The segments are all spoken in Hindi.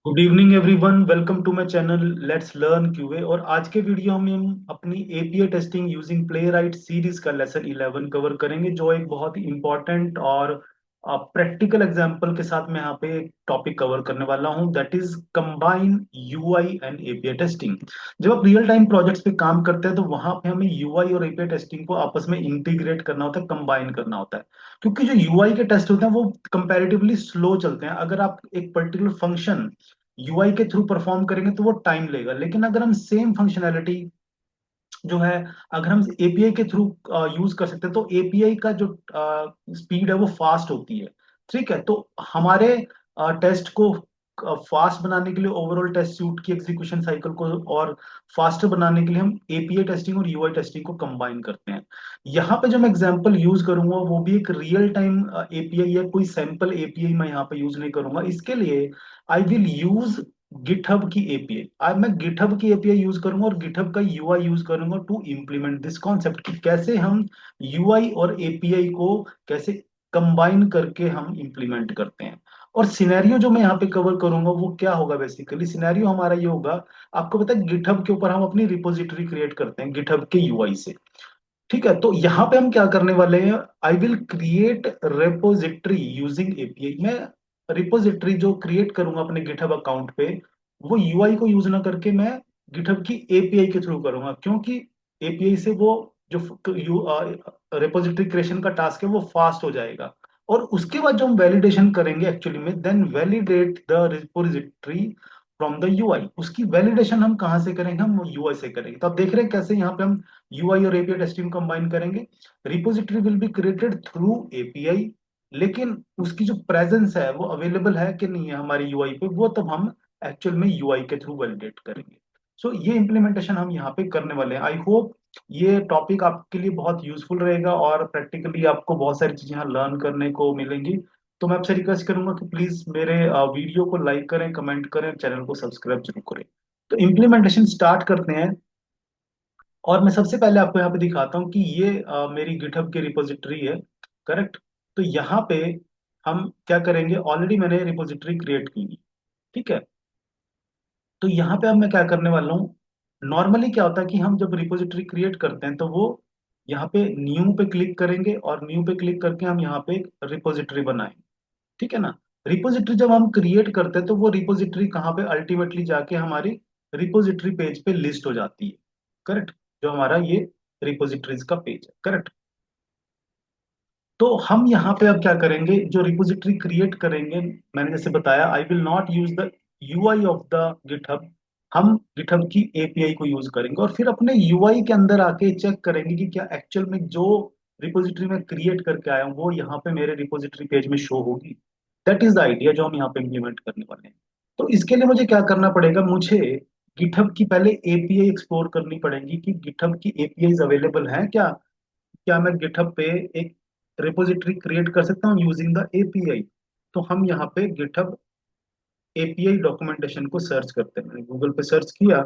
Good evening everyone, welcome to my channel let's learn QA. और आज के वीडियो में हम अपनी API testing using Playwright series का लेसन 11 कवर करेंगे, जो एक बहुत ही इंपॉर्टेंट और प्रैक्टिकल एग्जांपल के साथ मैं यहाँ पे एक टॉपिक कवर करने वाला हूँ, that is combine UI and API testing. जब आप रियल टाइम प्रोजेक्ट्स पे काम करते हैं तो वहां पे हमें यूआई और एपीआई टेस्टिंग को आपस में इंटीग्रेट करना होता है, कंबाइन करना होता है। क्योंकि जो यूआई के टेस्ट होते हैं वो कंपैरेटिवली स्लो चलते हैं। अगर आप एक पर्टिकुलर फंक्शन यूआई के थ्रू परफॉर्म करेंगे तो वो टाइम लेगा, लेकिन अगर हम सेम फंक्शनैलिटी जो है, अगर हम एपीआई के थ्रू यूज कर सकते हैं तो एपीआई का जो स्पीड है वो फास्ट होती है। ठीक है, तो हमारे टेस्ट को फास्ट बनाने के लिए, ओवरऑल टेस्ट सूट की एग्जीक्यूशन साइकिल को और फास्टर बनाने के लिए हम एपीआई टेस्टिंग और यूआई टेस्टिंग को कंबाइन करते हैं। यहाँ पे जो मैं एग्जांपल यूज करूंगा वो भी एक रियल टाइम एपीआई है, कोई सैंपल एपीआई मैं यहाँ पे यूज नहीं करूंगा। इसके लिए आई विल यूज गिटहब की एपीआई। आज मैं गिटहब की एपीआई यूज करूंगा और गिटहब का यूआई यूज करूंगा टू इम्प्लीमेंट दिस कॉन्सेप्ट कि कैसे हम यूआई और एपीआई को कैसे कंबाइन करके हम इंप्लीमेंट करते हैं। और सिनेरियो जो मैं यहाँ पे कवर करूंगा वो क्या होगा, बेसिकली सिनेरियो हमारा ये होगा। आपको पता है गिटहब के ऊपर हम अपनी रिपोजिटरी क्रिएट करते हैं गिटहब के यूआई से। ठीक है, तो यहाँ पे हम क्या करने वाले हैं, I will create repository using API. मैं रिपोजिटरी जो क्रिएट करूंगा अपने गिटहब अकाउंट पे, वो यूआई को यूज ना करके मैं गिटहब की एपीआई के थ्रू करूंगा, क्योंकि एपीआई से वो जो रिपोजिटरी क्रिएशन का टास्क है वो फास्ट हो जाएगा। और उसके बाद जो हम वैलिडेशन करेंगे एक्चुअली में, then validate the repository from the UI. उसकी वैलिडेशन हम कहाँ से करेंगे, हम यूआई से करेंगे। तो आप देख रहे हैं कैसे यहाँ पे हम यूआई और एपीआई टेस्टिंग कंबाइन करेंगे। Repository will be created through API, लेकिन उसकी जो प्रेजेंस है वो अवेलेबल है कि नहीं है हमारी यूआई पे, वो तब हम एक्चुअल में यूआई के थ्रू वैलिडेट करेंगे। सो ये इंप्लीमेंटेशन हम यहाँ पे करने वाले हैं। आई होप ये टॉपिक आपके लिए बहुत यूजफुल रहेगा और प्रैक्टिकली आपको बहुत सारी चीजें यहाँ लर्न करने को मिलेंगी। तो मैं आपसे रिक्वेस्ट करूंगा कि प्लीज मेरे वीडियो को लाइक करें, कमेंट करें, चैनल को सब्सक्राइब जरूर करें। तो इम्प्लीमेंटेशन स्टार्ट करते हैं। और मैं सबसे पहले आपको यहाँ पे दिखाता हूँ कि ये मेरी गिटहब की रिपोजिटरी है। करेक्ट। तो यहाँ पे हम क्या करेंगे, ऑलरेडी मैंने रिपोजिटरी क्रिएट की है। ठीक है, तो यहाँ पे अब मैं क्या करने वाला हूँ, नॉर्मली क्या होता है कि हम जब रिपोजिटरी क्रिएट करते हैं तो वो यहाँ पे न्यू पे क्लिक करेंगे और न्यू पे क्लिक करके हम यहाँ पे एक रिपोजिटरी बनाएंगे। ठीक है ना। रिपोजिटरी जब हम क्रिएट करते हैं तो वो रिपोजिटरी कहाँ पे अल्टीमेटली जाके हमारी रिपोजिटरी पेज पे लिस्ट हो जाती है। करेक्ट। जो हमारा ये रिपोजिटरीज का पेज है। करेक्ट। तो हम यहाँ पे अब क्या करेंगे, जो रिपोजिटरी क्रिएट करेंगे, मैंने जैसे बताया I will not use the UI of the GitHub. हम गिटहब की एपीआई को यूज करेंगे और फिर अपने यूआई के अंदर आके चेक करेंगे कि क्या एक्चुअल में जो रिपोजिटरी में क्रिएट करके आया हूँ वो यहाँ पे मेरे रिपोजिटरी पेज में शो होगी। दैट इज द आइडिया जो हम यहाँ पे इम्प्लीमेंट करने वाले हैं। तो इसके लिए मुझे क्या करना पड़ेगा, मुझे गिटहब की पहले एपीआई एक्सप्लोर करनी पड़ेगी कि गिटहब की एपीआई अवेलेबल है क्या। क्या मैं गिटहब पे एक रिपोजिटरी क्रिएट कर सकता हूँ यूजिंग द एपीआई। तो हम यहाँ पे गिटहब एपीआई डॉक्यूमेंटेशन को सर्च करते हैं। मैंने गूगल पे सर्च किया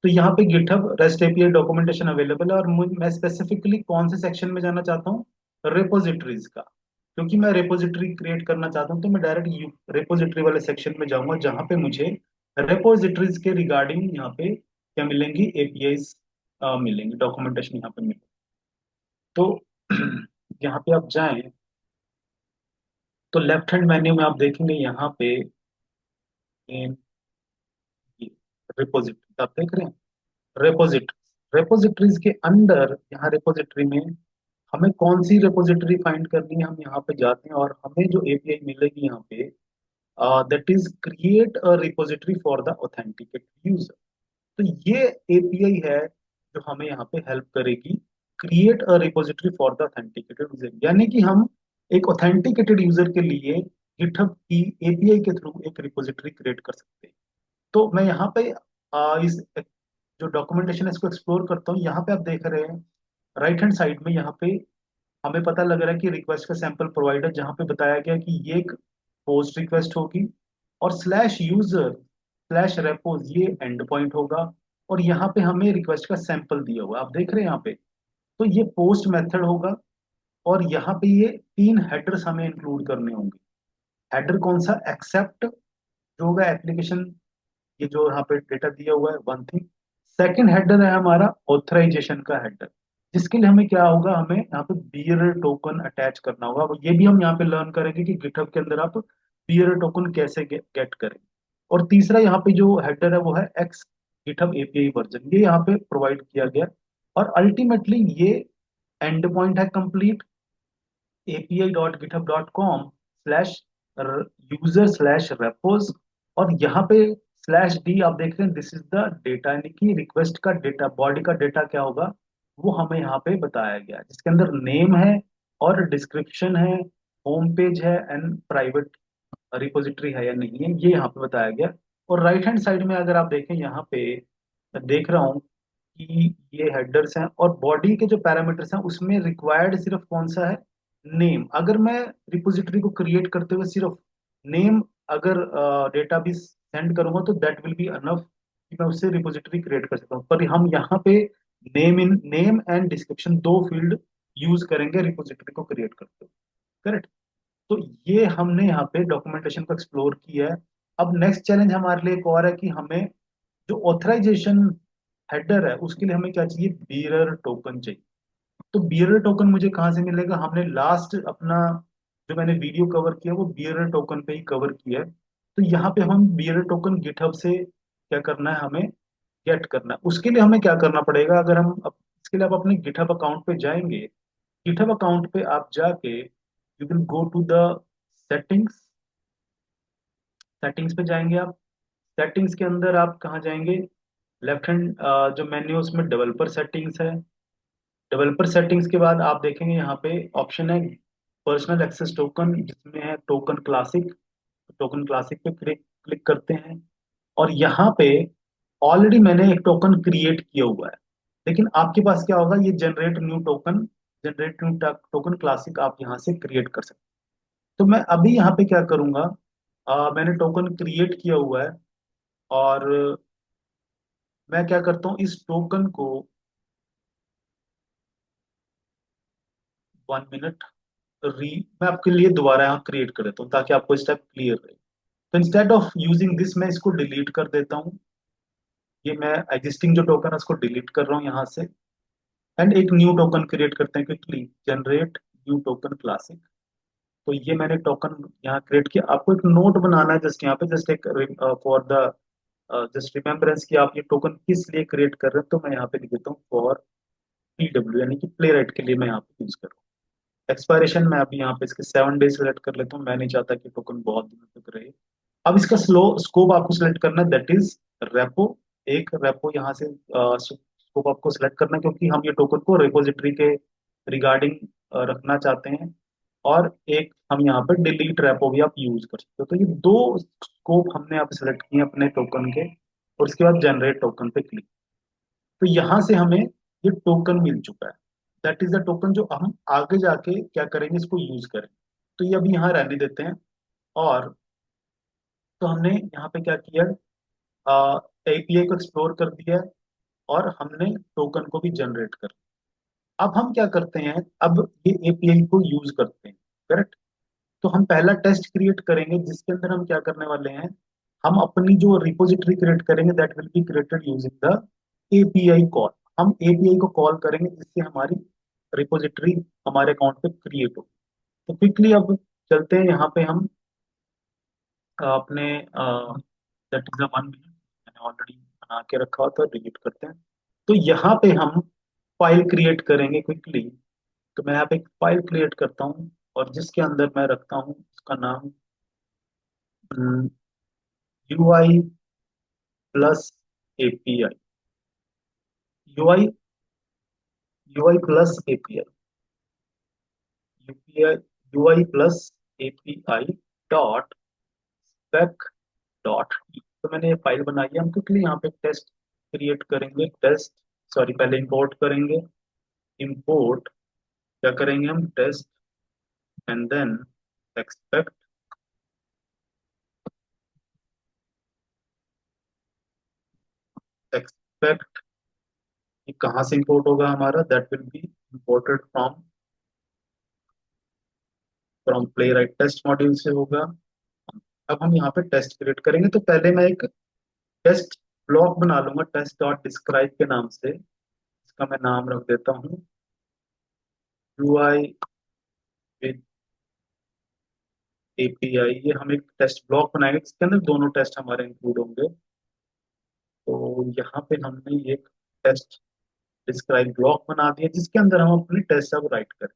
तो यहाँ पे GitHub rest API documentation available है। और मैं स्पेसिफिकली कौन से सेक्शन में जाना चाहता हूँ, रिपोजिटरीज का। क्योंकि मैं रिपोजिटरी क्रिएट करना चाहता हूँ तो मैं डायरेक्ट रिपोजिटरी वाले सेक्शन में जाऊंगा, जहाँ पे मुझे रिपोजिटरीज के रिगार्डिंग यहाँ पे क्या मिलेंगी, एपीआई मिलेंगी, डॉक्यूमेंटेशन यहाँ पे मिलेगी। तो यहाँ पे आप जाएं तो लेफ्ट हैंड मेन्यू में आप देखेंगे यहाँ पे रिपोजिटरी आप देख रहे हैं। रेपोजिटरी, रेपोजिटरीज के अंदर यहाँ रेपोजिटरी में हमें कौन सी रेपोजिटरी फाइंड करनी है, हम यहाँ पे जाते हैं और हमें जो एपीआई मिलेगी यहाँ पे, that is create a repository for the authenticate user. तो ये एपीआई है जो हमें यहाँ पे हेल्प करेगी create a repository for the authenticated user, यानी कि हम एक ऑथेंटिकेटेड यूजर के लिए गिटहब की एपीआई के थ्रू एक रिपोजिटरी क्रिएट कर सकते हैं। तो मैं यहाँ पे इस जो डॉक्यूमेंटेशन है इसको एक्सप्लोर करता हूँ। यहाँ पे आप देख रहे हैं राइट हैंड साइड में, यहाँ पे हमें पता लग रहा है कि रिक्वेस्ट का सैंपल प्रोवाइडर, जहाँ पे बताया गया कि ये एक पोस्ट रिक्वेस्ट होगी और स्लैश यूजर स्लैश रेपोज ये एंड पॉइंट होगा। और यहाँ पे हमें रिक्वेस्ट का सैंपल दिया हुआ है, आप देख रहे हैं यहाँ पे। तो ये पोस्ट मेथड होगा और यहाँ पे ये तीन हेडर्स हमें इंक्लूड करने होंगे। हेडर कौन सा, एक्सेप्ट, जो होगा एप्लीकेशन, ये जो यहाँ पे डेटा दिया हुआ है, वन थिंग। सेकंड हेडर है हमारा ऑथराइजेशन का हेडर, जिसके लिए हमें क्या होगा, हमें यहाँ पे बियर टोकन अटैच करना होगा। अब ये भी हम यहाँ पे लर्न करेंगे कि गिटहब के अंदर आप बियर टोकन कैसे गेट करें। और तीसरा यहाँ पे जो हेडर है वो है एक्स गिटहब एपीआई वर्जन, ये यहाँ पे प्रोवाइड किया गया। और अल्टीमेटली ये एंड पॉइंट है कंप्लीट api.github.com/user/repos। और यहाँ पे /d आप देख रहे हैं, दिस इज द डेटा, यानी कि रिक्वेस्ट का डेटा, बॉडी का डेटा क्या होगा वो हमें यहाँ पे बताया गया है, जिसके अंदर नेम है और डिस्क्रिप्शन है, होम पेज है एंड प्राइवेट रिपोजिटरी है या नहीं है, ये यहाँ पे बताया गया। और राइट हैंड साइड में अगर आप देखें, यहाँ पे मैं देख रहा हूँ कि ये हेडर्स हैं और बॉडी के जो पैरामीटर्स हैं उसमें रिक्वायर्ड सिर्फ कौन सा है, नेम। अगर मैं रिपोजिटरी को क्रिएट करते हुए सिर्फ नेम अगर डेटा भी सेंड करूंगा तो दैट विल बी अनफ कि मैं उससे रिपोजिटरी क्रिएट कर सकता हूँ। पर हम यहाँ पे नेम एंड डिस्क्रिप्शन दो फील्ड यूज करेंगे रिपोजिटरी को क्रिएट करते हुए। करेक्ट। तो ये हमने यहाँ पे डॉक्यूमेंटेशन को एक्सप्लोर किया है। अब नेक्स्ट चैलेंज हमारे लिए एक और है कि हमें जो ऑथराइजेशन हेडर है उसके लिए हमें क्या चाहिए, बीरर टोकन चाहिए। तो बियरर टोकन मुझे कहाँ से मिलेगा, हमने लास्ट अपना जो मैंने वीडियो कवर किया वो बियरर टोकन पे ही कवर किया है। तो यहाँ पे हम बियरर टोकन गिटहब से क्या करना है, हमें गेट करना है। उसके लिए हमें क्या करना पड़ेगा, अगर इसके लिए आप अपने गिटहब अकाउंट पे जाएंगे, गिटहब अकाउंट पे आप जाके you will go to the settings, settings पे जाएंगे आप। सेटिंग्स के अंदर आप कहाँ जाएंगे, लेफ्ट हैंड जो मेन्यू है उसमें डेवलपर सेटिंग्स है। डेवलपर सेटिंग्स के बाद आप देखेंगे यहाँ पे ऑप्शन है पर्सनल एक्सेस टोकन, जिसमें है टोकन क्लासिक। टोकन क्लासिक पे क्लिक क्लिक करते हैं और यहाँ पे ऑलरेडी मैंने एक टोकन क्रिएट किया हुआ है, लेकिन आपके पास क्या होगा, ये जनरेट न्यू टोकन क्लासिक आप यहाँ से क्रिएट कर सकते हैं। तो मैं अभी यहाँ पे क्या करूंगा, मैंने टोकन क्रिएट किया हुआ है और मैं क्या करता हूँ, इस टोकन को 1 मिनट री मैं आपके लिए दोबारा यहाँ क्रिएट कर देता हूँ ताकि आपको स्टेप क्लियर रहे। तो इंस्टेड ऑफ यूजिंग दिस मैं इसको डिलीट कर देता हूँ। ये मैं एग्जिस्टिंग जो टोकन है उसको डिलीट कर रहा हूँ यहाँ से। एंड एक न्यू टोकन क्रिएट करते हैं quickly, generate new token classic. तो ये मैंने टोकन यहाँ क्रिएट किया। आपको एक नोट बनाना है जस्ट यहाँ पे, जस्ट एक फॉर द जस्ट रिमेम्बरेंस कि आप ये टोकन किस लिए क्रिएट कर रहे हैं। तो मैं यहाँ पे लिख देता हूँ फॉर पीडब्ल्यू, यानी कि प्ले राइट के लिए मैं यहाँ पे यूज कर रहा हूँ। एक्सपायरेशन मैं अभी यहाँ पे इसके 7 डेज सेलेक्ट कर लेता हूँ, मैं नहीं चाहता कि टोकन बहुत दिनों तक रहे। अब इसका स्लो स्कोप आपको सिलेक्ट करना है, दैट इज रेपो। एक रेपो यहाँ से स्कोप आपको सिलेक्ट करना है, क्योंकि हम ये टोकन को रिपोजिटरी के रिगार्डिंग रखना चाहते हैं। और एक हम यहाँ पे डिलीट रेपो भी आप यूज कर सकते हो। तो ये दो स्कोप हमने यहाँ पे सिलेक्ट किए अपने टोकन के, और उसके बाद जनरेट टोकन पे क्लिक। तो यहाँ से हमें ये टोकन मिल चुका है, दैट इज द टोकन जो हम आगे जाके क्या करेंगे, इसको यूज करें। तो ये अभी यहाँ रहने देते हैं। और तो हमने यहाँ पे क्या किया, एपीआई को एक्सप्लोर कर दिया है और हमने टोकन को भी जनरेट कर लिया। अब हम क्या करते हैं, अब ये एपीआई को यूज करते हैं। करेक्ट। तो हम पहला टेस्ट क्रिएट करेंगे जिसके अंदर हम क्या करने वाले हैं, हम अपनी जो रिपोजिटरी क्रिएट करेंगे that will be created using the API call. हम एपीआई को कॉल करेंगे जिससे हमारी रिपोजिटरी हमारे अकाउंट पे क्रिएट हो। तो क्विकली अब चलते हैं यहाँ पे हम अपने दैट इज द 1 मिनट मैंने ऑलरेडी बना के रखा हुआ था, डिलीट करते हैं। तो यहाँ पे हम फाइल क्रिएट करेंगे क्विकली। तो मैं यहाँ पे एक फाइल क्रिएट करता हूँ और जिसके अंदर मैं रखता हूँ उसका नाम UI plus API, UI UI plus API, UPI UI plus API dot spec dot. तो मैंने ये फाइल बनाई है, हम क्विकली यहाँ पे टेस्ट क्रिएट करेंगे, टेस्ट सॉरी पहले इंपोर्ट करेंगे। इंपोर्ट क्या करेंगे हम, test and then expect expect. ये कहाँ से इंपोर्ट होगा हमारा, that will be imported from from Playwright test module से होगा। अब हम यहाँ पे टेस्ट क्रिएट करेंगे, तो पहले मैं एक टेस्ट ब्लॉक बना लूंगा टेस्ट डॉट डिस्क्राइब के नाम से। इसका मैं नाम रख देता हूँ UI विद API। ये हम एक टेस्ट ब्लॉक बनाएंगे जिसके अंदर दोनों टेस्ट हमारे इंक्लूड होंगे। तो यहाँ पे हमने ये टेस्ट डिस्क्राइब ब्लॉक बना दिया जिसके अंदर हम अपनी टेस्ट अब राइट करें।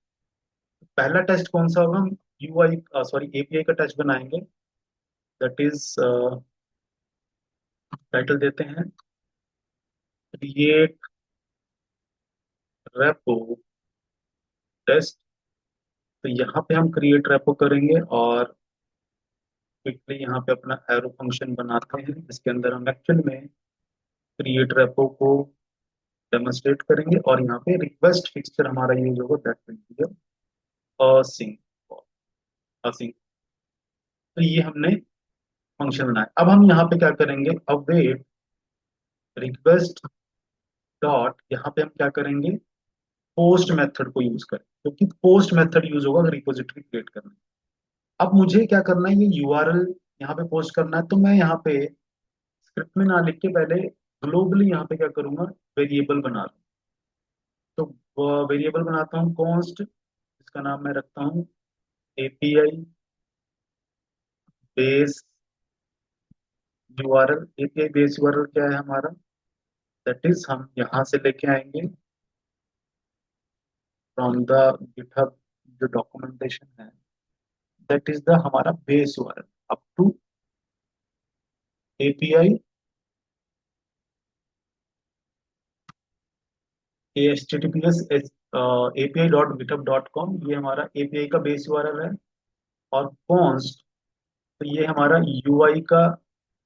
पहला टेस्ट कौन सा होगा, हम UI सॉरी API का टेस्ट बनाएंगे। दैट इज टाइटल देते हैं क्रिएट रेपो टेस्ट। तो यहाँ पे हम क्रिएट रेपो करेंगे और क्विकली यहाँ पे अपना एरो फंक्शन बनाते हैं जिसके अंदर हम एक्चुअल में क्रिएट रेपो को डेमोन्स्ट्रेट करेंगे और यहाँ पे रिक्वेस्ट फिक्सचर हमारा यूज होगा, that will B async async. तो ये हमने फंक्शन बनाया। अब हम यहाँ पे क्या करेंगे, अवेट रिक्वेस्ट डॉट, यहाँ पे हम क्या करेंगे, पोस्ट मेथड को यूज करें क्योंकि पोस्ट मेथड यूज होगा रिपोजिटरी क्रिएट करने। अब मुझे क्या करना है, ये URL यहाँ पे पोस्ट करना है, तो मैं यहाँ पे स्क्रिप्ट में ना लिख के पहले ग्लोबली यहाँ पे क्या करूंगा, वेरिएबल बना लूँ। तो वेरिएबल बनाता हूँ कॉन्स्ट, इसका नाम मैं रखता हूँ API base URL। API base URL क्या है हमारा, दैट इज हम यहाँ से लेके आएंगे फ्रॉम द गिटहब, जो डॉक्यूमेंटेशन है दैट इज द हमारा base URL up to API HTTPS API.github.com, ये हमारा API का बेस URL है। और कॉन्स्ट, तो ये हमारा UI का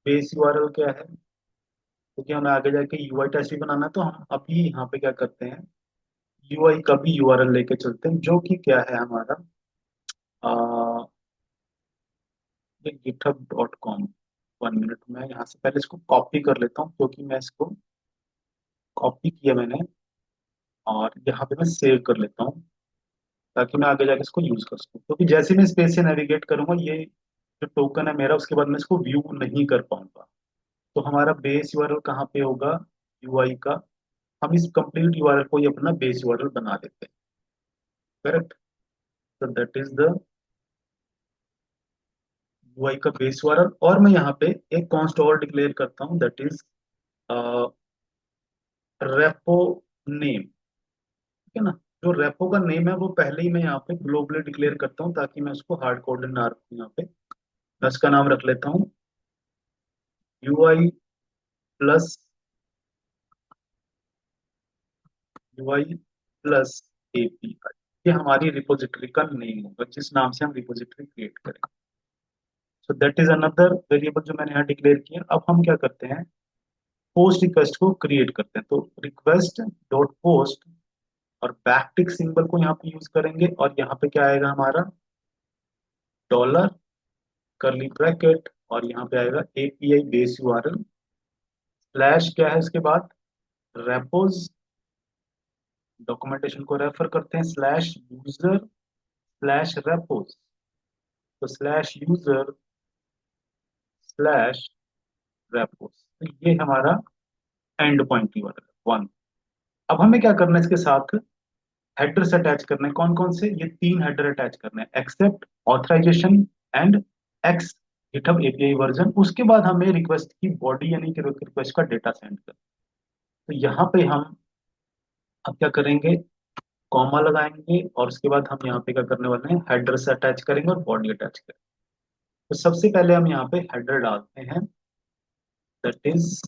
बेस URL क्या है, क्योंकि हमें आगे जाके UI टेस्ट भी बनाना है, तो हम अभी यहाँ पे क्या करते हैं, UI का भी URL लेके चलते हैं जो कि क्या है हमारा, ये github.com। 1 मिनट में यहाँ से पहले इसको कॉपी कर लेता हूँ क्योंकि मैं इसको कॉपी किया मैंने, और यहाँ पे मैं सेव कर लेता हूँ ताकि मैं आगे जाके इसको यूज कर सकूँ, क्योंकि जैसे मैं स्पेस से नेविगेट करूंगा ये जो टोकन है मेरा, उसके बाद मैं इसको व्यू नहीं कर पाऊंगा। तो हमारा बेस URL कहाँ पे होगा, UI का। हम इस कंप्लीट URL को ही अपना बेस URL बना देते हैं, करेक्ट। तो दैट इज द UI का बेस URL। और मैं यहाँ पे एक कॉन्स्ट और डिक्लेयर करता हूँ, दैट इज रेपो नेम, ठीक है ना। जो रेपो का नेम है वो पहले ही मैं यहाँ पे ग्लोबली डिक्लेयर करता हूँ ताकि मैं उसको हार्ड कोडेड ना रखूँ। यहाँ पे मैं उसका नाम रख लेता हूँ UI plus UI plus API। ये हमारी रिपोजिटरी का नेम होगा जिस नाम से हम रिपोजिटरी क्रिएट करेंगे। सो दैट इज अनदर वेरिएबल जो मैंने यहाँ डिक्लेयर किया। अब हम क्या करते हैं, पोस्ट रिक्वेस्ट को क्रिएट करते हैं। तो रिक्वेस्ट डॉट पोस्ट और बैकटिक सिंबल को यहाँ पे यूज करेंगे और यहाँ पे क्या आएगा हमारा, डॉलर करली ब्रैकेट, और यहाँ पे आएगा API बेस URL स्लैश क्या है उसके बाद, रेपोज, डॉक्यूमेंटेशन को रेफर करते हैं, स्लैश यूजर स्लैश रेपोज। तो स्लैश यूजर स्लैश रेपोज, तो ये हमारा एंड पॉइंट URL है 1। अब हमें क्या करना है, इसके साथ हेडर्स अटैच करने हैं। कौन कौन से, ये 3 हेडर अटैच करने हैं, accept, authorization and X GitHub API version. उसके बाद हमें रिक्वेस्ट की बॉडी यानी कि रिक्वेस्ट का डेटा सेंड कर। तो यहाँ पे हम अब क्या करेंगे, कॉमा लगाएंगे और उसके बाद हम यहाँ पे क्या करने वाले हैं, हेडर से अटैच करेंगे और बॉडी अटैच करेंगे। तो सबसे पहले हम यहाँ पे हेडर डालते हैं, दैट इज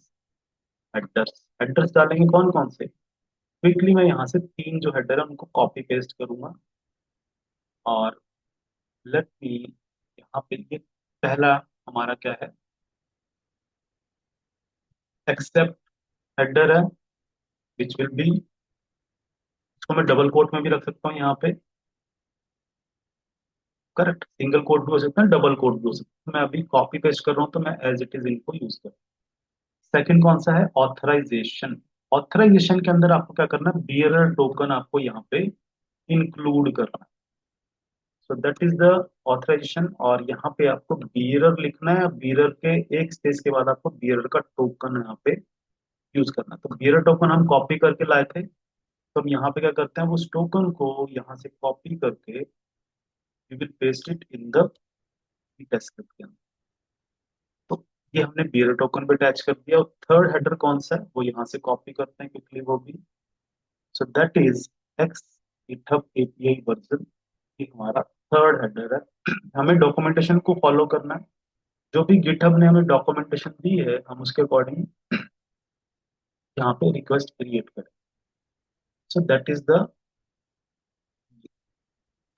हेडर्स। हेडर्स डालेंगे कौन कौन से, क्विकली मैं यहाँ से 3 जो हेडर है उनको कॉपी पेस्ट करूंगा। और लेट मी, यहाँ पे ये पहला हमारा क्या है, एक्सेप्ट हेडर है, विच विल बी, इसको मैं डबल कोट में भी रख सकता हूँ यहाँ पे, करेक्ट। सिंगल कोट भी हो सकता है, डबल कोट भी हो सकता है। मैं अभी कॉपी पेस्ट कर रहा हूँ तो मैं एज इट इज इनको यूज कर। सेकंड कौन सा है, ऑथराइजेशन। ऑथराइजेशन के अंदर आपको क्या करना है, बियरर टोकन आपको यहाँ पे इंक्लूड करना है। So that is the authorization. और यहाँ पे आपको बियरर लिखना है। बियरर के एक स्पेस के बाद आपको बियरर का टोकन यहाँ पे यूज करना है। तो बियरर टोकन हम कॉपी करके लाए थे, तो हम यहाँ पे क्या करते हैं, उस टोकन को यहाँ से कॉपी करके we will paste it in the test script के अंदर। तो ये हमने बियर टोकन पे अटैच कर दिया। और थर्ड हेडर कौन सा है वो यहाँ से कॉपी करते हैं क्विकली वो भी। सो that is x GitHub API version. ये हमारा थर्ड हेडर है। हमें डॉक्यूमेंटेशन को फॉलो करना है। जो भी गिटहब ने हमें डॉक्यूमेंटेशन दी है हम उसके अकॉर्डिंग यहाँ पे रिक्वेस्ट क्रिएट करें। सो दैट इज द,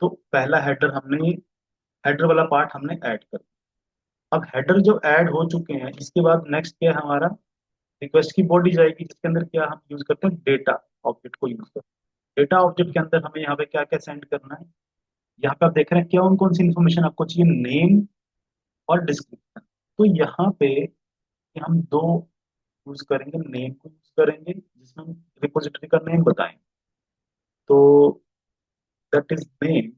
तो पहला हेडर हमने, हेडर वाला पार्ट हमने ऐड कर दिया। अब हेडर जो ऐड हो चुके हैं, इसके बाद नेक्स्ट क्या है हमारा, रिक्वेस्ट की बॉडी जाएगी जिसके अंदर क्या हम यूज करते हैं, डेटा ऑब्जेक्ट को यूज करते हैं। डेटा ऑब्जेक्ट के अंदर हमें यहाँ पे क्या क्या सेंड करना है। यहाँ पे आप देख रहे हैं क्या, कौन सी इन्फॉर्मेशन आपको चाहिए, नेम और डिस्क्रिप्शन। तो यहाँ पे हम दो यूज करेंगे, नेम को यूज करेंगे जिसमें हम रिपोजिटरी का नेम बताएं। तो दैट इज नेम।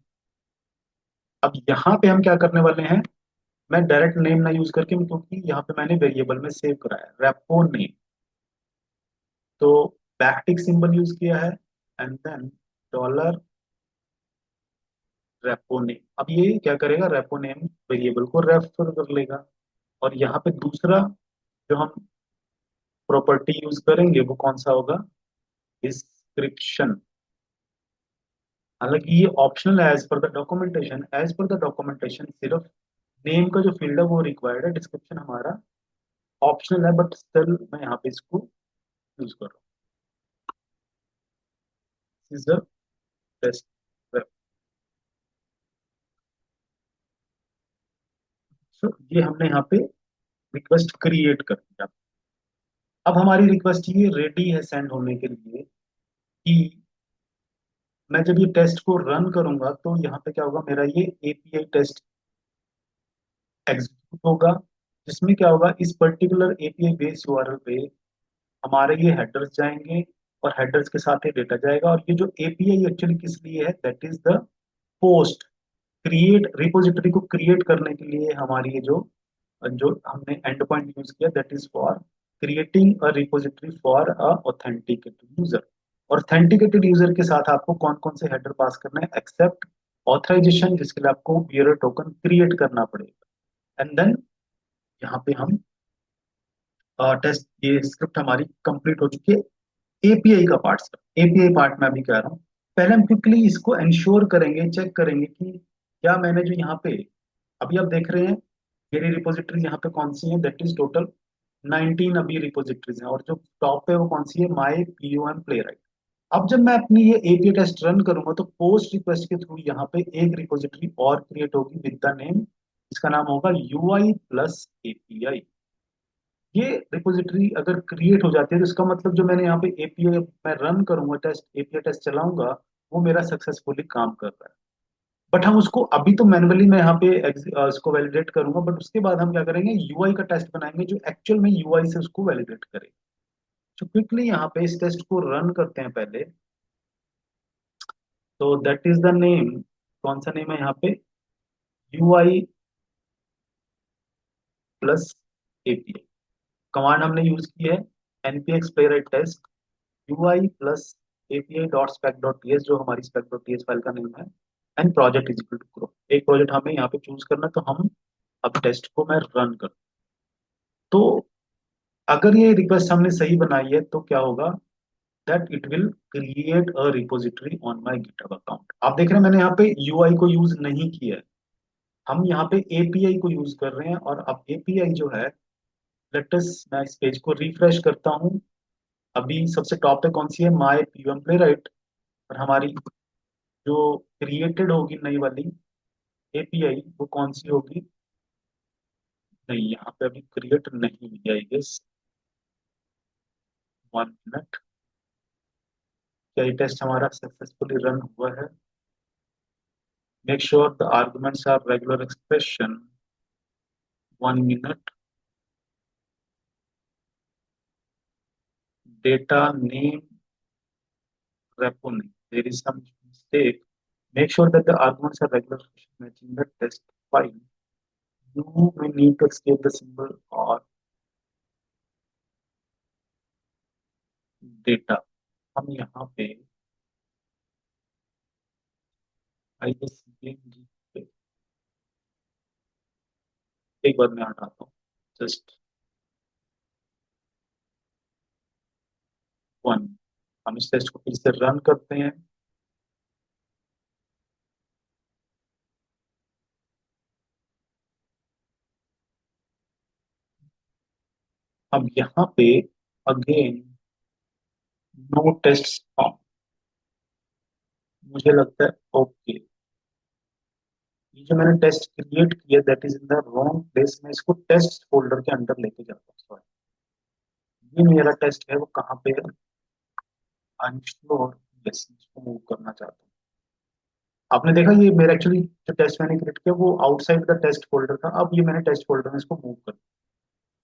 अब यहाँ पे हम क्या करने वाले हैं, मैं डायरेक्ट नेम ना यूज करके, क्योंकि यहाँ पे मैंने वेरिएबल में सेव कराया रेपो नेम, तो बैकटिक सिंबल यूज किया है and then dollar repo name. अब ये क्या करेगा, रेपो नेम वेरिएबल को रेफर कर लेगा। और यहाँ पे दूसरा जो हम प्रॉपर्टी यूज करेंगे वो कौन सा होगा, डिस्क्रिप्शन। हालांकि ये ऑप्शनल है as per the documentation. As per the documentation सिर्फ नेम का जो फील्ड है वो रिक्वायर्ड है, डिस्क्रिप्शन हमारा ऑप्शनल है, बट स्टिल मैं यहाँ पे इसको यूज कर रहा हूँ। Is the test. सो ये हमने यहाँ पे रिक्वेस्ट क्रिएट कर दिया। अब हमारी रिक्वेस्ट ये रेडी है सेंड होने के लिए कि मैं जब ये टेस्ट को रन करूंगा तो यहाँ पे क्या होगा, मेरा ये एपीआई टेस्ट एग्जीक्यूट होगा। जिसमें क्या होगा, इस पर्टिकुलर एपीआई बेस यूआरएल पे हमारे ये हेडर्स जाएंगे और हेडर्स के साथ ही डेटा जाएगा। और ये जो एपीआई एक्चुअली किस लिए है, that is the post create repository को क्रिएट करने के लिए हमारी ये जो जो हमने एंड पॉइंट यूज किया, that is for creating a repository for a authenticated user. Authenticated user के साथ आपको कौन कौन से हेडर पास करना है, एक्सेप्ट ऑथराइजेशन जिसके लिए आपको बियरर टोकन क्रिएट करना पड़ेगा। एंड देन यहाँ पे हम टेस्ट, ये स्क्रिप्ट हमारी कंप्लीट हो चुकी है। एपीआई का पार्ट, सर एपीआई पार्ट में अभी कह रहा हूँ। पहले हम क्विकली इसको इंश्योर करेंगे, चेक करेंगे कि क्या मैंने जो यहाँ पे अभी आप देख रहे हैं मेरी रिपोजिटरी यहाँ पे कौन सी है, दैट इज टोटल 19 अभी रिपोजिटरीज हैं। और जो टॉप पे वो कौन सी है, माई पीओएम प्ले राइट। अब जब मैं अपनी ये एपीआई टेस्ट रन करूंगा तो पोस्ट रिक्वेस्ट के थ्रू यहाँ पे एक रिपोजिटरी और क्रिएट होगी विद द नेम, इसका नाम होगा यूआई प्लस एपीआई। ये रिपोजिटरी अगर क्रिएट हो जाती है तो इसका मतलब जो मैंने यहाँ पे एपीआई मैं रन करूंगा, टेस्ट एपीआई टेस्ट चलाऊंगा, वो मेरा सक्सेसफुली काम कर रहा है। बट हम उसको अभी तो मैनुअली मैं यहाँ पे इसको वैलिडेट करूंगा, बट उसके बाद हम क्या करेंगे, यूआई का टेस्ट बनाएंगे जो एक्चुअल में यूआई से उसको वैलिडेट करे। तो क्विकली यहाँ पे इस टेस्ट को रन करते हैं पहले। तो दैट इज द नेम, कौन सा नेम है यहाँ पे, यूआई प्लस एपीआई। कमांड हमने यूज की है npx playwright test ui plus API dot spec dot TS, जो हमारी स्पेक डॉट टीएस फाइल का नेम है। And project is equal to grow, एक प्रोजेक्ट हमें यहाँ पे चूज करना, तो हम अब टेस्ट को मैं रन कर, तो अगर ये रिक्वेस्ट हमने सही बनाई है तो क्या होगा, that it will create a repository on my GitHub account. आप देख रहे हैं मैंने यहाँ पे यूआई को यूज नहीं किया है, हम यहाँ पे एपीआई को यूज कर रहे हैं। और अब एपीआई जो है, लेटस मैं इस पेज को रिफ्रेश करता हूँ। अभी सबसे टॉप पे कौन सी है, माय पीएम प्ले राइट। और हमारी जो क्रिएटेड होगी नई वाली एपीआई वो कौन सी होगी, नहीं यहाँ पे अभी क्रिएट नहीं हुई आई गेस। 1 मिनट, क्या ये टेस्ट हमारा सक्सेसफुली रन हुआ है, make sure the arguments are regular expression. 1 minute, data name repo name, there is some mistake. Make sure that the arguments are regular matching the test file. You may need to escape the symbol or data. हम यहाँ पे ISBN पे एक बार मैं हटाता हूँ जस्ट वन। हम इस टेस्ट को फिर से रन करते हैं। अब यहाँ पे अगेन नो टेस्ट फाउंड। मुझे लगता है ओके, ये जो मैंने टेस्ट क्रिएट किया that is in the wrong place. मैं इसको टेस्ट फोल्डर के अंदर लेके जाता हूँ। सॉरी, ये मेरा टेस्ट है वो कहाँ पे है? आई एम श्योर, यस, इसको मूव करना चाहता हूँ। आपने देखा ये मेरा एक्चुअली जो टेस्ट मैंने क्रिएट किया वो आउटसाइड द टेस्ट फोल्डर था। अब ये मैंने टेस्ट फोल्डर में इसको मूव कर दिया।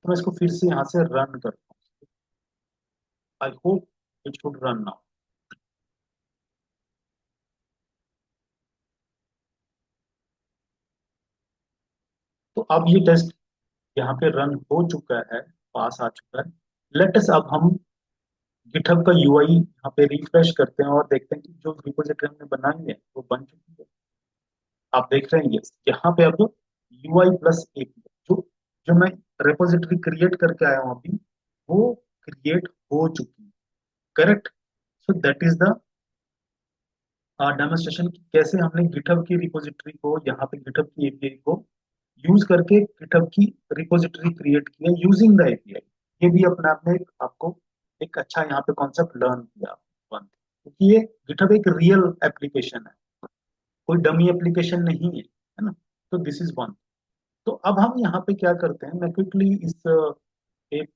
तो मैं इसको फिर से यहाँ से रन करता हूँ। I hope it should run now. तो अब ये टेस्ट यहाँ पे रन हो चुका है, पास आ चुका है। लेट अस अब हम गिटहब का यूआई यहाँ पे रिफ्रेश करते हैं और देखते हैं कि जो रिपोजिटरी हमने बनाई है वो बन चुकी है। आप देख रहे हैं यस, यहाँ पे अब यूआई प्लस एपी जो जो मैं रिपोजिटरी क्रिएट करके आया हूँ अभी, वो क्रिएट हो चुकी है। Correct. So that is the demonstration की कैसे हमने गिटहब की रिपोजिटरी को, यहाँ पे गिटहब की एपीआई को यूज करके गिटहब की रिपोजिटरी क्रिएट की है यूजिंग द एपीआई। ये भी अपने आप में आपको एक अच्छा यहाँ पे कॉन्सेप्ट लर्न किया वन, क्योंकि ये गिटहब एक रियल एप्लीकेशन है, कोई डमी एप्लीकेशन नहीं है ना। तो दिस इज वन। तो अब हम यहाँ पे क्या करते हैं, मैं क्विकली इस एक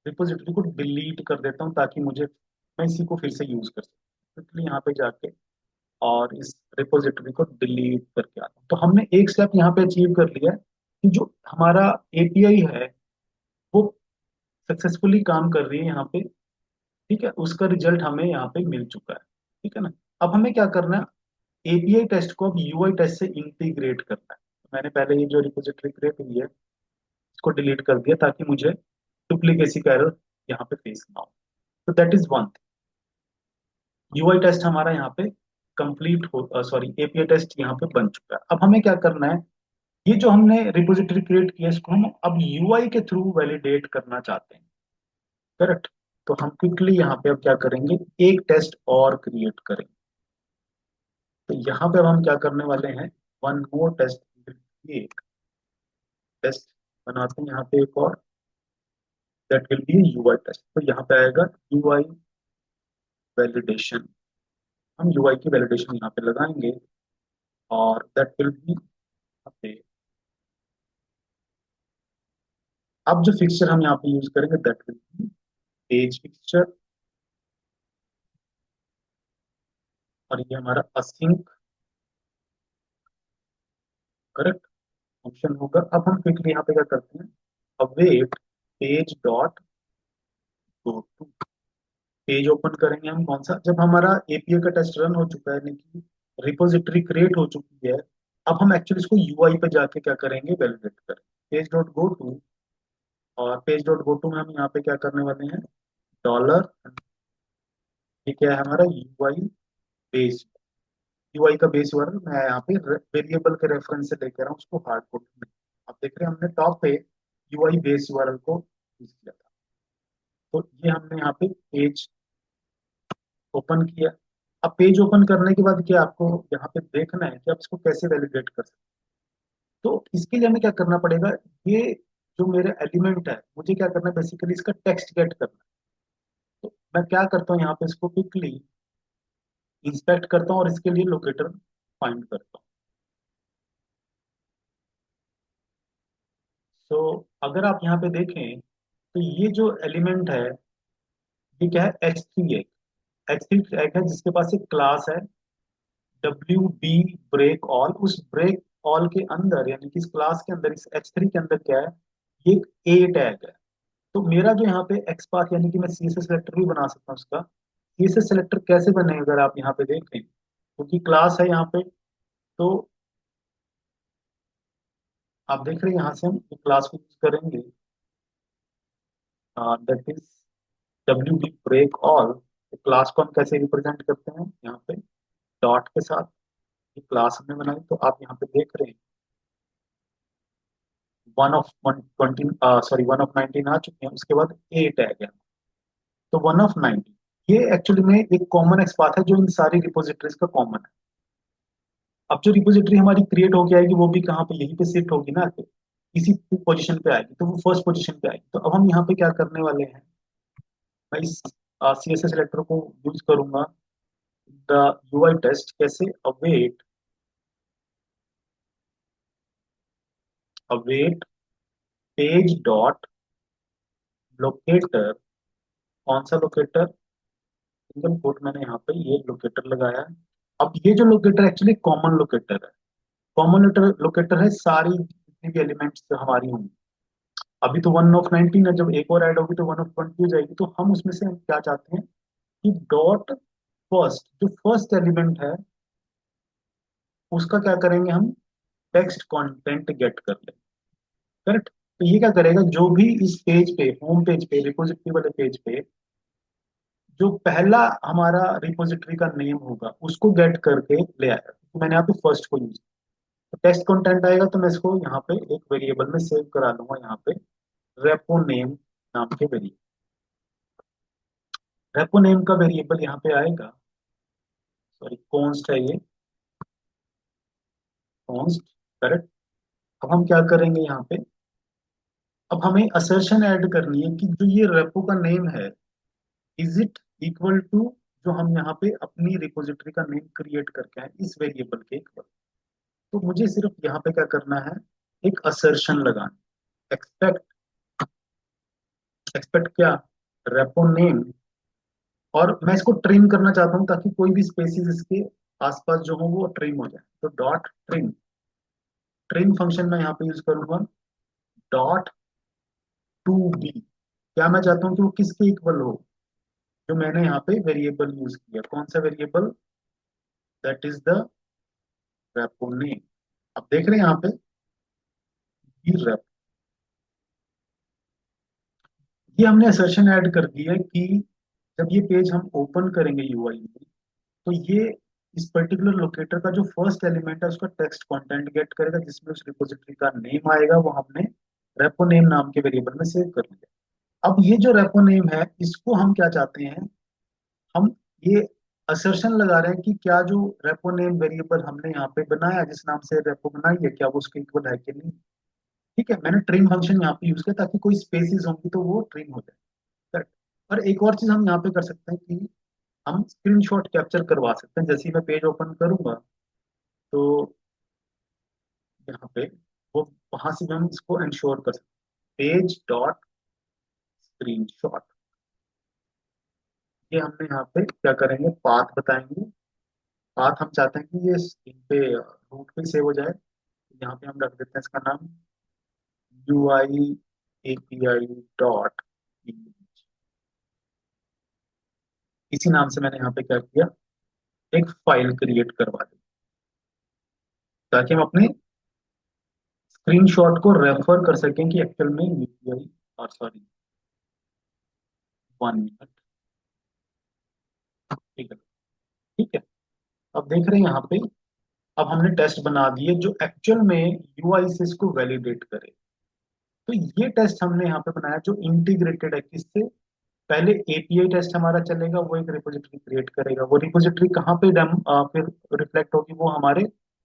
रिपोजिटरी को डिलीट कर देता हूँ ताकि मुझे मैं इसी को फिर से यूज कर सकूँ। क्विकली यहाँ पे जाके और इस रिपोजिटरी को डिलीट करके आता हूँ। तो हमने एक स्टेप यहाँ पे अचीव कर लिया है कि जो हमारा एपीआई है वो सक्सेसफुली काम कर रही है यहाँ पे। ठीक है, उसका रिजल्ट हमें यहाँ पे मिल चुका है। ठीक है ना। अब हमें क्या करना है, एपीआई टेस्ट को अब यूआई टेस्ट से इंटीग्रेट करना है। तो मैंने पहले ये जो रिपोजिटरी क्रिएट हुई है इसको डिलीट कर दिया ताकि मुझे डुप्लीकेसी का एरर यहाँ पे फेस ना हो। तो that is one. UI test हमारा यहाँ पे कंप्लीट हो, सॉरी, एपीआई टेस्ट यहाँ पे बन चुका है। अब हमें क्या करना है, ये जो हमने रिपोजिटरी क्रिएट किया इसको हम अब यूआई के थ्रू वैलिडेट करना चाहते हैं। करेक्ट। तो हम क्विकली यहाँ पे अब क्या करेंगे, एक टेस्ट और क्रिएट करेंगे। तो यहाँ पे अब हम क्या करने वाले हैं, वन मोर टेस्ट, ये टेस्ट बनाते हैं यहाँ पे एक और, that will be UI test. तो यहाँ पे आएगा यूआई वैलिडेशन। हम यूआई की वैलिडेशन यहाँ पे लगाएंगे और दैट विल बी यहाँ पे। अब जो फिक्सचर हम यहाँ पे यूज करेंगे that will B page fixture, और ये हमारा असिंक करेक्ट फंक्शन होगा। अब हम क्विकली यहाँ पे क्या करते हैं, await page dot go to. Page open करेंगे हम कौन सा, जब हमारा एपीआई का टेस्ट रन हो चुका है, यानी कि रिपोजिटरी क्रिएट हो चुकी है। अब हम एक्चुअली इसको यूआई पे जाके क्या करेंगे, वैलिडेट करेंगे पेज डॉट गो टू। और पेज डॉट गो टू में हम यहाँ पे क्या करने वाले हैं, डॉलर, ये क्या है हमारा यूआई बेस। यूआई का बेस यूआरएल मैं यहाँ पे वेरिएबल के रेफरेंस से लेकर रहा हूँ उसको हार्ड कोड में। आप देख रहे हैं हमने टॉप पे यूआई बेस यूआरएल को यूज किया था। तो ये हमने यहाँ पे पेज ओपन किया। अब पेज ओपन करने के बाद क्या आपको यहाँ पे देखना है कि आप इसको कैसे वैलिडेट कर सकते हैं। तो इसके लिए हमें क्या करना पड़ेगा, ये जो मेरे एलिमेंट है मुझे क्या करना है, बेसिकली इसका टेक्स्ट गेट करना है। तो मैं क्या करता हूँ, यहाँ पे इसको क्विकली इंस्पेक्ट करता हूँ और इसके लिए लोकेटर फाइंड करता हूँ। तो अगर आप यहाँ पे देखें तो ये जो एलिमेंट है ये क्या है, एच थ्री टैग है जिसके पास एक क्लास है डब्ल्यू बी ब्रेक ऑल। उस ब्रेक ऑल के अंदर यानी कि इस क्लास के अंदर, इस एच थ्री के अंदर क्या है, ये एक ए टैग है। तो मेरा जो यहाँ पे एक्स पाथ यानी कि मैं सीएसएस सेलेक्टर भी बना सकता हूँ उसका। सीएसएस सेलेक्टर कैसे बने अगर आप यहाँ पे देखें, क्योंकि क्लास है यहाँ पे। तो आप देख रहे हैं यहाँ से हम क्लास को यूज करेंगे, that is W B break all. Class को हम कैसे रिप्रेजेंट करते हैं, यहाँ पे डॉट के साथ। ये क्लास हमने बनाई, तो आप यहाँ पे देख रहे हैं 1 ऑफ 120, सॉरी 1 ऑफ 19 आ चुके हैं, उसके बाद ए टैग है। तो 1 ऑफ 19 ये एक्चुअली में एक कॉमन एक्सपाथ है जो इन सारी रिपोजिटरीज का कॉमन है। अब जो रिपोजिटरी हमारी क्रिएट होके आएगी वो भी कहाँ पे, यहीं पे शिफ्ट होगी ना, तो इसी पोजीशन पे आएगी, तो वो फर्स्ट पोजीशन पे आएगी। तो अब हम यहाँ पे क्या करने वाले हैं, मैं इस सी एस एस सेलेक्टर को यूज करूंगा। द यूआई टेस्ट कैसे, await, await page dot locator. कौन सा लोकेटर, सिंगल कोट मैंने यहाँ पे ये लोकेटर लगाया है। अब ये जो लोकेटर एक्चुअली कॉमन लोकेटर है, कॉमन लोकेटर लोकेटर है सारी जितनी भी एलिमेंट्स हमारी होंगी। अभी तो 1 ऑफ 19 है, जब एक और ऐड होगी तो 1 ऑफ 20 हो जाएगी। तो हम उसमें से हम क्या चाहते हैं कि डॉट फर्स्ट, जो फर्स्ट एलिमेंट है उसका क्या करेंगे हम, टेक्स्ट कंटेंट गेट कर लेंगे। करेक्ट। तो ये क्या करेगा, जो भी इस पेज पे, होम पेज पे, रिपोजिटरी वाले पेज पे जो पहला हमारा रिपोजिटरी का नेम होगा उसको गेट करके ले आएगा। तो मैंने यहाँ पे फर्स्ट को यूज, तो टेक्स्ट कंटेंट आएगा तो मैं इसको यहाँ पे एक वेरिएबल में सेव करा लूंगा, यहाँ पे रेपो नेम नाम के वेरिएबल। रेपो नेम का वेरिएबल यहाँ पे आएगा, सॉरी कॉन्स्ट है ये, कॉन्स्ट। करेक्ट। अब हम क्या करेंगे यहाँ पे, अब हमें असर्शन ऐड करनी है कि जो ये रेपो का नेम है, इज इट इक्वल टू जो हम यहाँ पे अपनी रिपोजिटरी का नेम क्रिएट करके आए इस वेरिएबल के इक्वल। तो मुझे सिर्फ यहाँ पे क्या करना है, एक असर्शन लगाना, एक्सपेक्ट, एक्सपेक्ट क्या, रेपो नेम। और मैं इसको ट्रिम करना चाहता हूँ ताकि कोई भी स्पेसिस इसके आसपास जो हो वो ट्रिम हो जाए। तो डॉट ट्रिम, ट्रिम फंक्शन मैं यहाँ पे यूज करूंगा, डॉट टू बी। क्या मैं चाहता हूँ कि वो किसके इक्वल हो, जो मैंने यहाँ पे वेरिएबल यूज किया, कौन सा variable, that is the repo name. अब देख रहे हैं यहाँ पे बी रेप, ये हमने असर्शन ऐड कर दी है कि जब ये पेज हम ओपन करेंगे यूआई में, तो ये इस पर्टिकुलर लोकेटर का जो फर्स्ट एलिमेंट है उसका टेक्स्ट कंटेंट गेट करेगा, जिसमें उस रिपोजिटरी का नेम आएगा, वो हमने रेपो नेम नाम के वेरिएबल में सेव कर लिया। अब ये जो रेपो नेम है इसको हम क्या चाहते हैं, हम ये असर्शन लगा रहे हैं कि क्या जो रेपो नेम वेरिएबल हमने यहाँ पे बनाया, जिस नाम से रेपो बनाई है, क्या वो उसके इक्वल है कि नहीं। ठीक है, मैंने ट्रिम फंक्शन यहाँ पे यूज किया ताकि कोई स्पेसिस होंगी तो वो ट्रिम हो जाए। करेक्ट। और एक और चीज हम यहाँ पे कर सकते हैं कि हम स्क्रीनशॉट कैप्चर करवा सकते हैं। जैसे ही मैं पेज ओपन करूंगा तो यहाँ पे वो, वहां से भी हम इसको इंश्योर कर सकते हैं, पेज डॉट स्क्रीनशॉट। ये हमने यहाँ पे क्या करेंगे, पाथ बताएंगे। पाथ हम चाहते हैं कि ये इन पे रूट पे सेव हो जाए। यहाँ पे हम रख देते हैं इसका नाम you I A P I dot, इसी नाम से मैंने यहाँ पे क्या किया, एक फाइल क्रिएट करवा दी ताकि हम अपने स्क्रीनशॉट को रेफर कर सकें कि एक्चुअल में यूपीआई, और सॉरी 1 मिनट। ठीक है। ठीक है। अब देख रहे हैं यहाँ पे, अब हमने टेस्ट बना दिए जो एक्चुअल में यूआई से इसको वैलिडेट करे। तो ये टेस्ट हमने यहाँ पे बनाया जो इंटीग्रेटेड है, किससे, पहले एपीआई टेस्ट हमारा चलेगा, वो एक रिपोजिटरी क्रिएट करेगा, वो रिपोजिटरी कहाँ पे फिर रिफ्लेक्ट होगी, वो हमारे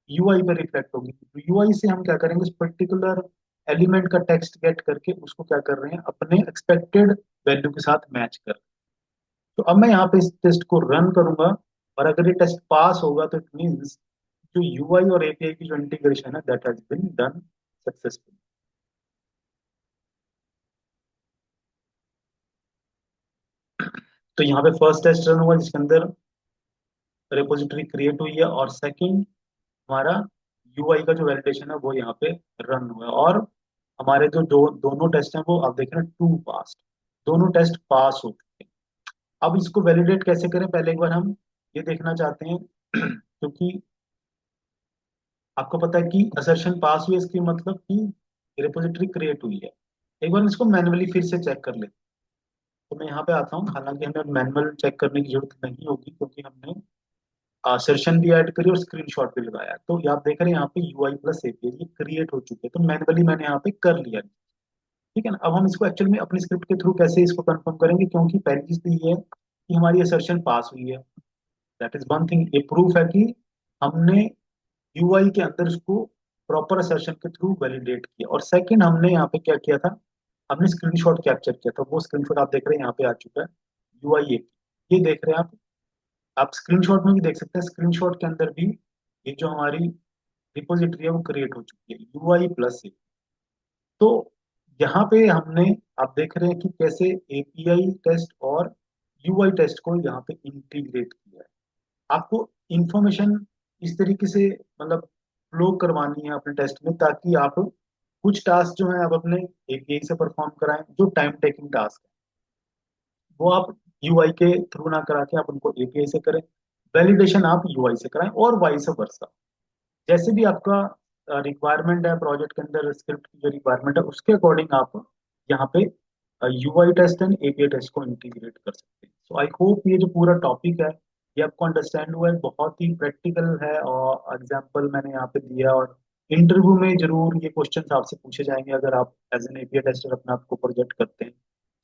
यूआई पे रिफ्लेक्ट होगी। तो यूआई से हम क्या करेंगे, उस पर्टिकुलर एलिमेंट का टेक्स्ट गेट करके उसको क्या कर रहे हैं, अपने एक्सपेक्टेड वैल्यू के साथ मैच कर। तो अब मैं यहाँ पे इस टेस्ट को रन करूंगा, और अगर ये टेस्ट पास होगा तो इट मीन्स जो यूआई और एपीआई की जो इंटीग्रेशन है that has been done successful. तो यहाँ पे फर्स्ट टेस्ट रन हुआ जिसके अंदर रिपोजिटरी क्रिएट हुई है, और सेकंड हमारा यूआई का जो वैलिडेशन है वो यहाँ पे रन हुआ है। और हमारे जो दोनों टेस्ट हैं वो आप देख रहे हैं टू पास, दोनों टेस्ट पास हो चुके हैं। अब इसको वैलिडेट कैसे करें, पहले एक बार हम ये देखना चाहते हैं क्योंकि आपको पता है कि असर्शन पास हुई, इसकी मतलब कि रिपोजिटरी क्रिएट हुई है। एक बार इसको मैन्युअली फिर से चेक कर लेते हैं। तो मैं यहाँ पे आता हूँ, हालांकि हमें मैनुअल चेक करने की जरूरत नहीं होगी क्योंकि हमने सेशन भी ऐड करी और स्क्रीनशॉट भी लगाया। तो ये आप देख रहे हैं यहाँ पे यूआई प्लस एपीआई ये क्रिएट हो चुके हैं, तो मैनुअली मैंने यहाँ पे कर लिया। ठीक है ना। अब हम इसको एक्चुअल में अपनी स्क्रिप्ट के थ्रू कैसे इसको कंफर्म करेंगे, क्योंकि पहली चीज तो ये है कि हमारी असर्शन पास हुई है। दैट इज वन थिंग, ये प्रूफ है कि हमने यूआई के अंदर उसको प्रॉपर असर्शन के थ्रू वैलिडेट किया। और सेकंड, हमने यहाँ पे क्या किया था, हमने स्क्रीनशॉट कैप्चर किया था। वो स्क्रीनशॉट आप देख रहे हैं यहाँ पे आ चुका है, यूआई ये देख रहे हैं आप स्क्रीनशॉट में भी देख सकते हैं। स्क्रीनशॉट के अंदर भी ये जो हमारी रिपोजिटरी है वो क्रिएट हो चुकी है, यूआई प्लस। तो यहाँ पे हमने, आप देख रहे हैं कि कैसे एपीआई टेस्ट और यूआई टेस्ट को यहाँ पे इंटीग्रेट किया है। आपको इंफॉर्मेशन इस तरीके से मतलब फ्लो करवानी है अपने टेस्ट में, ताकि आप कुछ टास्क जो है आप अपने एपीआई से परफॉर्म कराएं, जो टाइम टेकिंग टास्क है वो आप यूआई के थ्रू ना करा के आप उनको एपीआई से करें। वैलिडेशन आप यूआई से कराएं और वाइस वर्सा। जैसे भी आपका रिक्वायरमेंट है प्रोजेक्ट के अंदर, स्क्रिप्ट की जो रिक्वायरमेंट है उसके अकॉर्डिंग आप यहाँ पे UI test and API test को इंटीग्रेट कर सकते हैं। सो आई होप ये जो पूरा टॉपिक है ये आपको अंडरस्टैंड हुआ है। बहुत ही प्रैक्टिकल है और एग्जाम्पल मैंने यहाँ पे दिया, और इंटरव्यू में जरूर ये क्वेश्चन आपसे पूछे जाएंगे अगर आप एज एन एपीआई टेस्टर अपने आप को प्रोजेक्ट करते हैं।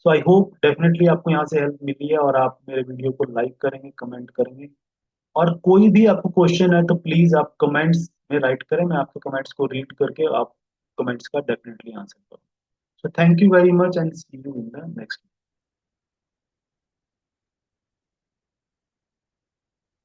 सो आई होप डेफिनेटली आपको यहाँ से हेल्प मिली है और आप मेरे वीडियो को लाइक करेंगे, कमेंट करेंगे। और कोई भी आपको क्वेश्चन है तो प्लीज आप कमेंट्स में राइट करें, मैं आपके कमेंट्स को रीड करके आप कमेंट्स का डेफिनेटली आंसर करूँ। So thank you very much and see you in the next.